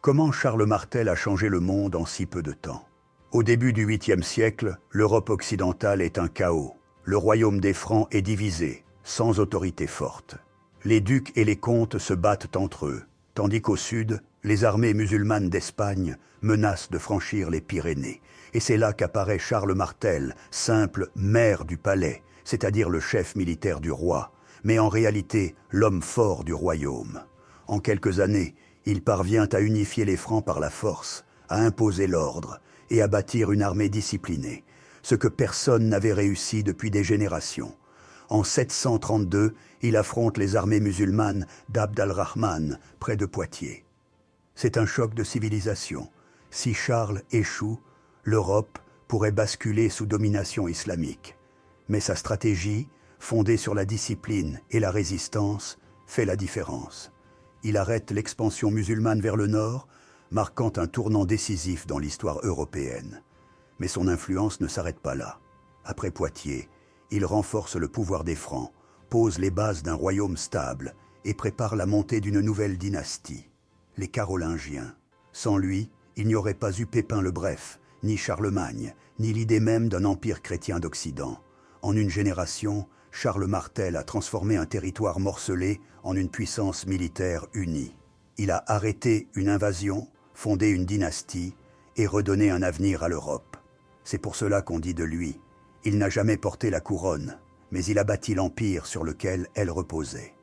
Comment Charles Martel a changé le monde en si peu de temps? Au début du 8e siècle, l'Europe occidentale est un chaos. Le royaume des Francs est divisé, sans autorité forte. Les ducs et les comtes se battent entre eux, tandis qu'au sud, les armées musulmanes d'Espagne menacent de franchir les Pyrénées. Et c'est là qu'apparaît Charles Martel, simple maire du palais, c'est-à-dire le chef militaire du roi, mais en réalité l'homme fort du royaume. En quelques années, il parvient à unifier les Francs par la force, à imposer l'ordre et à bâtir une armée disciplinée, ce que personne n'avait réussi depuis des générations. En 732, il affronte les armées musulmanes d'Abd al-Rahman, près de Poitiers. C'est un choc de civilisation. Si Charles échoue, l'Europe pourrait basculer sous domination islamique. Mais sa stratégie, fondée sur la discipline et la résistance, fait la différence. Il arrête l'expansion musulmane vers le nord, marquant un tournant décisif dans l'histoire européenne. Mais son influence ne s'arrête pas là. Après Poitiers, il renforce le pouvoir des Francs, pose les bases d'un royaume stable et prépare la montée d'une nouvelle dynastie, les Carolingiens. Sans lui, il n'y aurait pas eu Pépin le Bref, ni Charlemagne, ni l'idée même d'un empire chrétien d'Occident. En une génération, Charles Martel a transformé un territoire morcelé en une puissance militaire unie. Il a arrêté une invasion, fondé une dynastie et redonné un avenir à l'Europe. C'est pour cela qu'on dit de lui, il n'a jamais porté la couronne, mais il a bâti l'empire sur lequel elle reposait.